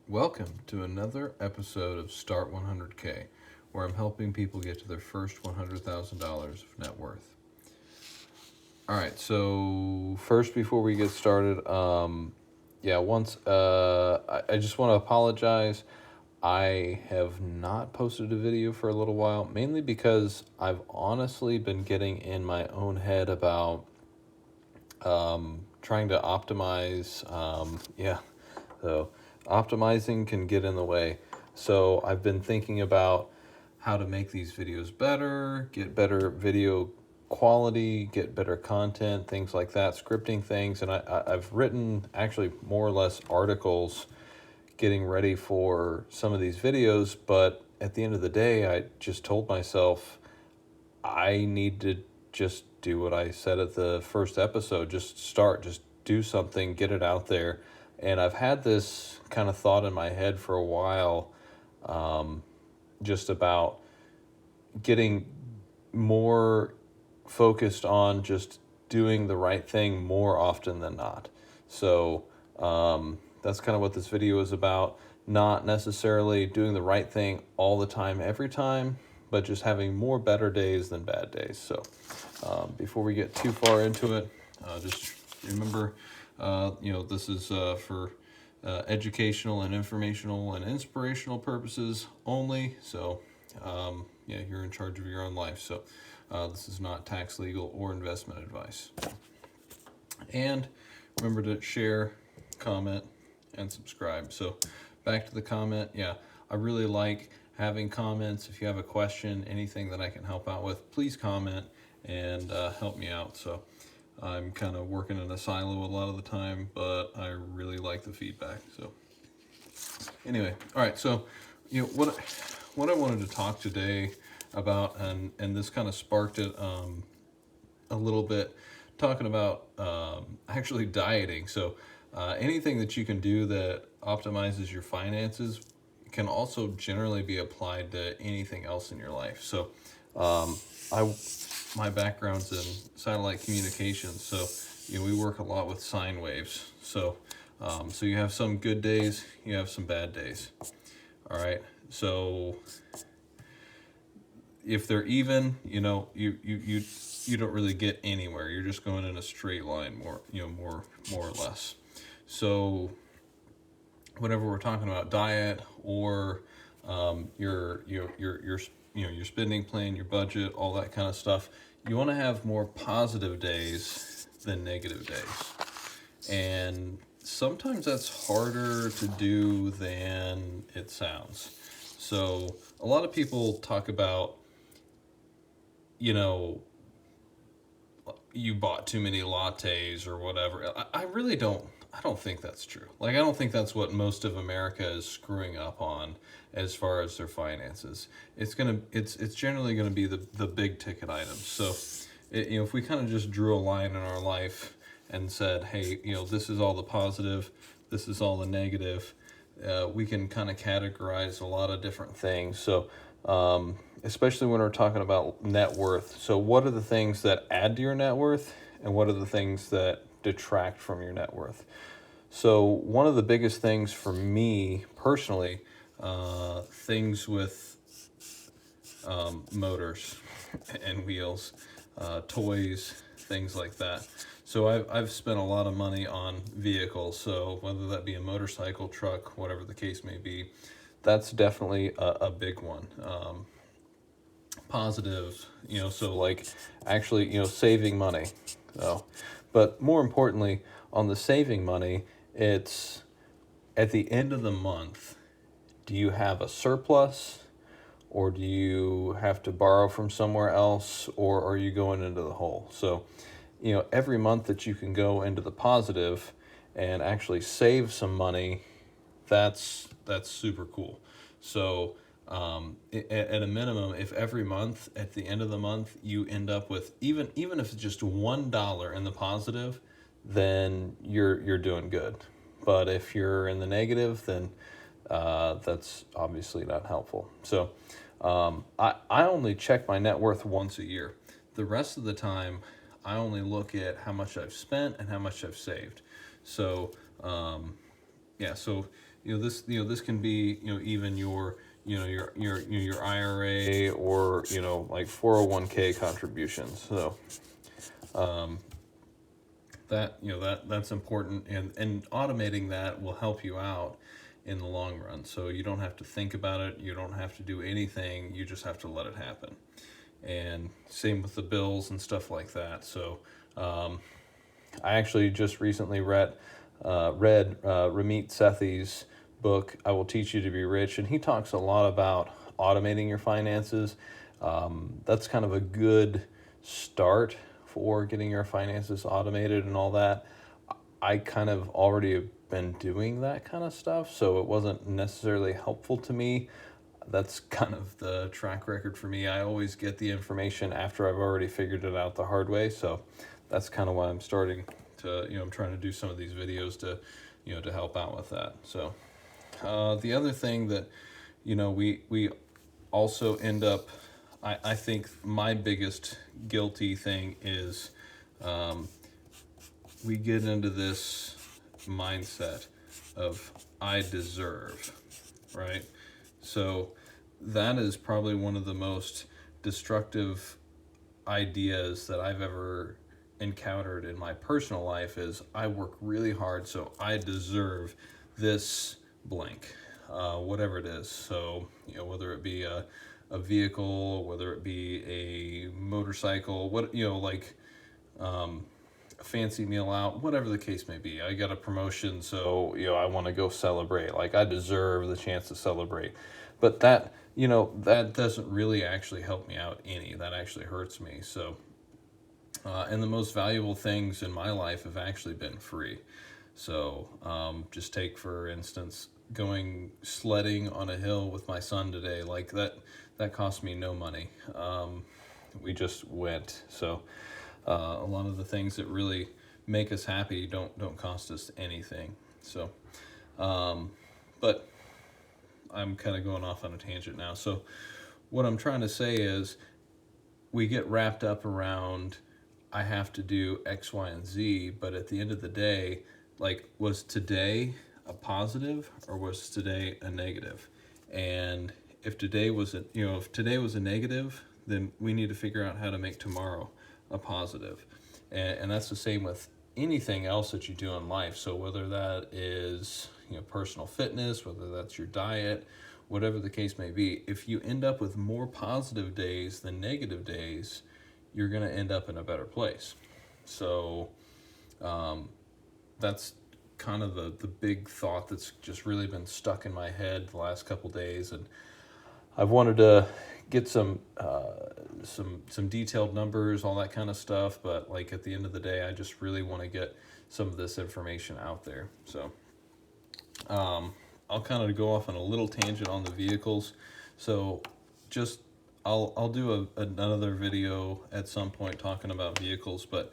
Welcome to another episode of Start 100K, where I'm helping people get to their first $100,000 of net worth. All right, so first, before we get started, I just want to apologize. I have not posted a video for a little while, mainly because I've honestly been getting in my own head about trying to optimize. So optimizing can get in the way. So I've been thinking about how to make these videos better, get better video quality, get better content, things like that, scripting things. And I've written actually more or less articles getting ready for some of these videos. But at the end of the day, I just told myself I need to just do what I said at the first episode. Just do something, get it out there. And I've had this kind of thought in my head for a while, just about getting more focused on just doing the right thing more often than not. So that's kind of what this video is about. Not necessarily doing the right thing all the time, every time, but just having more better days than bad days. So before we get too far into it, just remember, this is for educational and informational and inspirational purposes only. So, you're in charge of your own life. So, this is not tax, legal, or investment advice. And remember to share, comment, and subscribe. So, back to the comment. Yeah, I really like having comments. If you have a question, anything that I can help out with, please comment and help me out. So, I'm kind of working in a silo a lot of the time, but I really like the feedback. So anyway, all right. So, what I wanted to talk today about, and this kind of sparked it a little bit, talking about actually dieting. So anything that you can do that optimizes your finances can also generally be applied to anything else in your life. So my background's in satellite communications, so we work a lot with sine waves. So you have some good days, you have some bad days. All right. So if they're even, you don't really get anywhere. You're just going in a straight line, more or less. So whenever we're talking about diet or your spending plan, your budget, all that kind of stuff, you want to have more positive days than negative days. And sometimes that's harder to do than it sounds. So a lot of people talk about, you bought too many lattes or whatever. I really don't. I don't think that's true. Like, I don't think that's what most of America is screwing up on as far as their finances. It's generally gonna be the big ticket items. So, if we kind of just drew a line in our life and said, hey, this is all the positive, this is all the negative, we can kind of categorize a lot of different things. So, especially when we're talking about net worth. So what are the things that add to your net worth, and what are the things that detract from your net worth? So one of the biggest things for me personally, things with motors and wheels, toys, things like that. So I've spent a lot of money on vehicles. So whether that be a motorcycle, truck, whatever the case may be, that's definitely a big one. Positive, so like actually, saving money. So, but more importantly, on the saving money, it's at the end of the month, do you have a surplus, or do you have to borrow from somewhere else, or are you going into the hole? So, every month that you can go into the positive and actually save some money, that's super cool. So at a minimum, if every month at the end of the month you end up with even if it's just $1 in the positive, then you're doing good. But if you're in the negative, then that's obviously not helpful. So I only check my net worth once a year. The rest of the time, I only look at how much I've spent and how much I've saved. So yeah, so this can be even your your IRA, or like 401k contributions. So that's important, and automating that will help you out in the long run. So you don't have to think about it, you don't have to do anything, you just have to let it happen. And same with the bills and stuff like that. So I actually just recently read Ramit Sethi's book, I Will Teach You to Be Rich, and he talks a lot about automating your finances. That's kind of a good start for getting your finances automated and all that. I kind of already have been doing that kind of stuff, so it wasn't necessarily helpful to me. That's kind of the track record for me. I always get the information after I've already figured it out the hard way. So that's kind of why I'm starting to, I'm trying to do some of these videos to, to help out with that. So the other thing that, we also end up, I think my biggest guilty thing is we get into this mindset of I deserve, right? So that is probably one of the most destructive ideas that I've ever encountered in my personal life. Is I work really hard, so I deserve this blank, whatever it is. So whether it be a vehicle, whether it be a motorcycle, what like a fancy meal out, whatever the case may be. I got a promotion, so I want to go celebrate. Like I deserve the chance to celebrate. But that that doesn't really actually help me out any. That actually hurts me. So and the most valuable things in my life have actually been free. So just take, for instance, going sledding on a hill with my son today. Like that cost me no money. We just went. So a lot of the things that really make us happy don't cost us anything. So but I'm kind of going off on a tangent now. So what I'm trying to say is we get wrapped up around I have to do X, Y, and Z, but at the end of the day, like, was today a positive or was today a negative? And if today was a negative, then we need to figure out how to make tomorrow a positive. And that's the same with anything else that you do in life. So whether that is personal fitness, whether that's your diet, whatever the case may be, if you end up with more positive days than negative days, you're going to end up in a better place. So that's kind of the big thought that's just really been stuck in my head the last couple days, and I've wanted to get some detailed numbers, all that kind of stuff. But like at the end of the day, I just really want to get some of this information out there. So I'll kind of go off on a little tangent on the vehicles. So just I'll do another video at some point talking about vehicles, but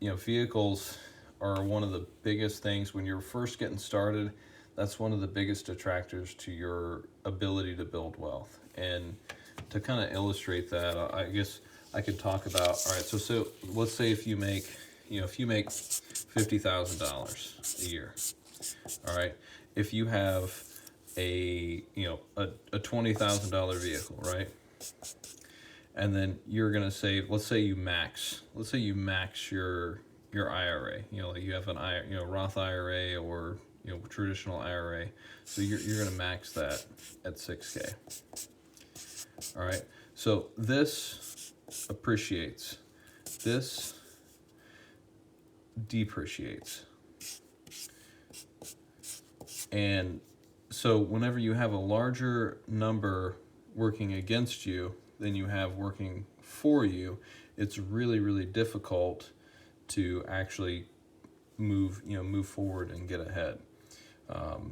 vehicles are one of the biggest things when you're first getting started. That's one of the biggest detractors to your ability to build wealth. And to kind of illustrate that, I guess I could talk about, all right, so let's say if you make $50,000 a year, all right, if you have a $20,000 vehicle, right? And then you're going to say, let's say you max your IRA, like you have an Roth IRA or traditional IRA. So you're going to max that at 6K. All right. So this appreciates. This depreciates. And so whenever you have a larger number working against you than you have working for you, it's really, really difficult to actually move forward and get ahead.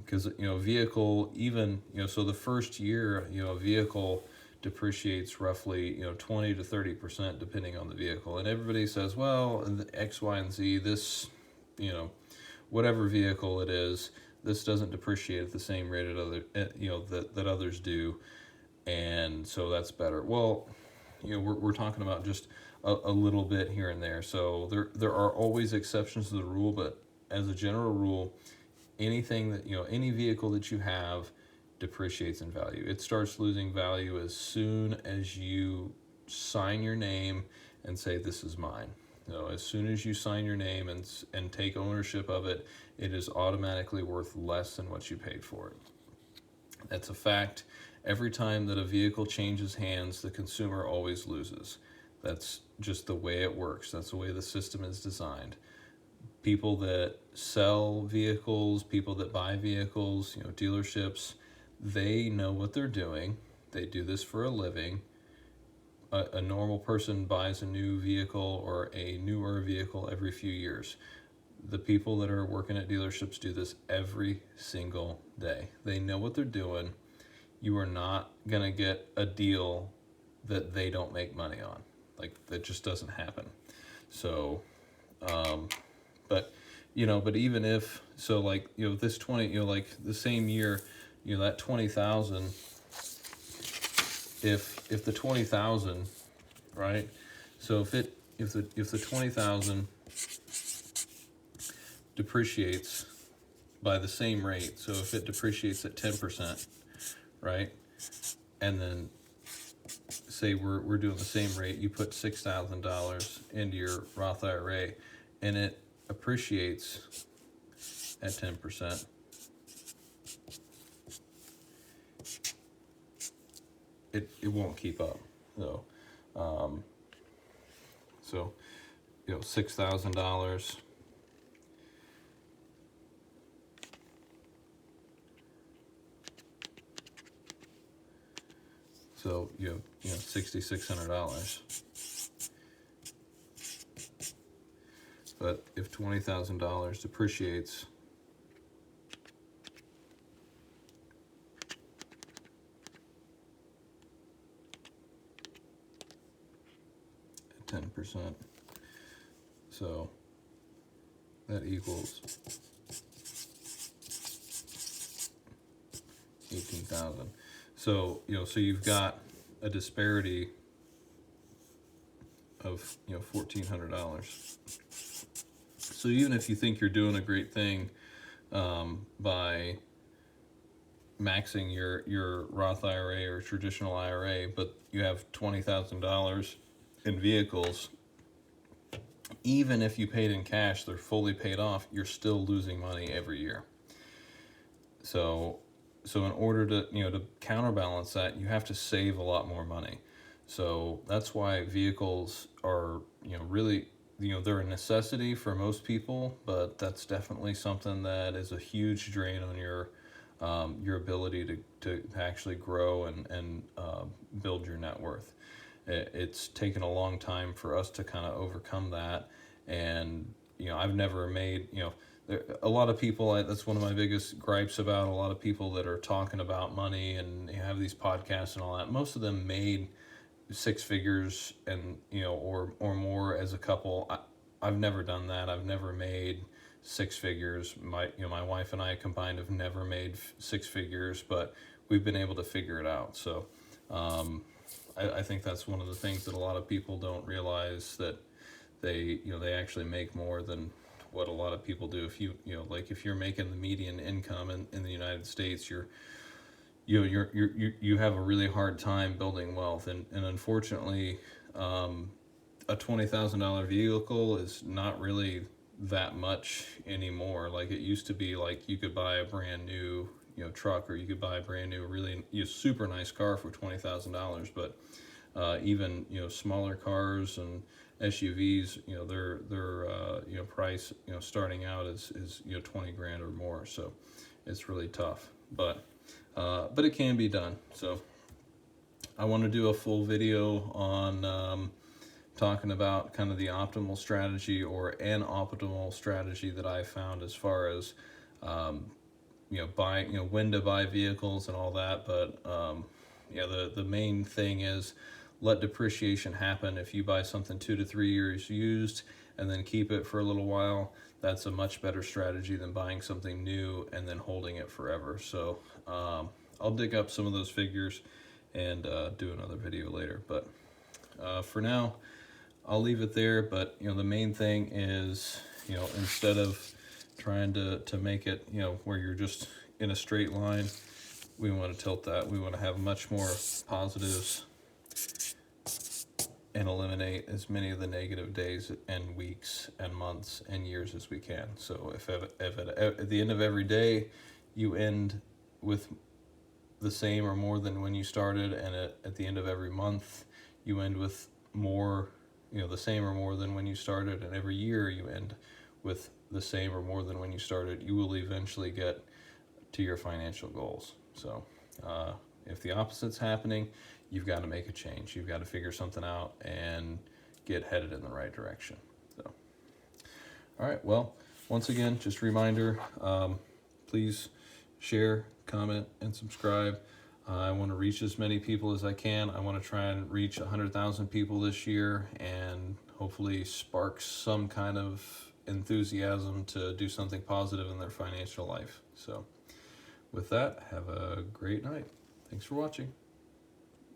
Because a vehicle, even so the first year a vehicle depreciates roughly 20 to 30% depending on the vehicle, and everybody says, well, the X, Y, and Z, this whatever vehicle it is, this doesn't depreciate at the same rate that others do, and so that's better. Well, we're talking about just a little bit here and there. So there are always exceptions to the rule, but as a general rule, anything that, any vehicle that you have depreciates in value. It starts losing value as soon as you sign your name and say, this is mine. So as soon as you sign your name and take ownership of it, it is automatically worth less than what you paid for it. That's a fact. Every time that a vehicle changes hands, the consumer always loses. That's just the way it works. That's the way the system is designed. People that sell vehicles, people that buy vehicles, dealerships, they know what they're doing. They do this for a living. A normal person buys a new vehicle or a newer vehicle every few years. The people that are working at dealerships do this every single day. They know what they're doing. You are not going to get a deal that they don't make money on. Like, that just doesn't happen. So, but even if, so like, this 20, like the same year, that 20,000, if the 20,000, right? So if the 20,000 depreciates by the same rate, so if it depreciates at 10%, right? And then say we're doing the same rate, you put $6,000 into your Roth IRA and it appreciates at 10%. It won't keep up. So $6,000 so $6,600. But if $20,000 depreciates at 10%, so that equals 18,000. So so you've got a disparity of $1,400. So even if you think you're doing a great thing by maxing your Roth IRA or traditional IRA, but you have $20,000 in vehicles, even if you paid in cash, they're fully paid off, you're still losing money every year. So in order to counterbalance that, you have to save a lot more money. So that's why vehicles are really they're a necessity for most people, but that's definitely something that is a huge drain on your ability to actually grow and build your net worth. It's taken a long time for us to kind of overcome that, and I've never made a lot of people, that's one of my biggest gripes about a lot of people that are talking about money and have these podcasts and all that. Most of them made six figures and or more as a couple. I've never done that. I've never made six figures. My wife and I combined have never made six figures, but we've been able to figure it out. So I think that's one of the things that a lot of people don't realize, that they actually make more than what a lot of people do. If if you're making the median income in the United States, you have a really hard time building wealth, and unfortunately, a $20,000 vehicle is not really that much anymore. Like it used to be, like you could buy a brand new truck, or you could buy a brand new really super nice car for $20,000. But even smaller cars and SUVs, their price starting out is 20 grand or more. So it's really tough, but it can be done. So I want to do a full video on talking about kind of the optimal strategy, or an optimal strategy that I found, as far as buy when to buy vehicles and all that. But the main thing is, let depreciation happen. If you buy something 2 to 3 years used and then keep it for a little while, that's a much better strategy than buying something new and then holding it forever. So I'll dig up some of those figures and do another video later. But for now, I'll leave it there. But the main thing is, instead of trying to make it, where you're just in a straight line. We want to tilt that. We want to have much more positives and eliminate as many of the negative days and weeks and months and years as we can. So if at the end of every day you end with the same or more than when you started, and at the end of every month you end with more, the same or more than when you started, and every year you end with the same or more than when you started, you will eventually get to your financial goals. So if the opposite's happening, you've got to make a change. You've got to figure something out and get headed in the right direction. So, all right. Well, once again, just a reminder, please share, comment, and subscribe. I want to reach as many people as I can. I want to try and reach 100,000 people this year and hopefully spark some kind of enthusiasm to do something positive in their financial life. So with that, have a great night. Thanks for watching.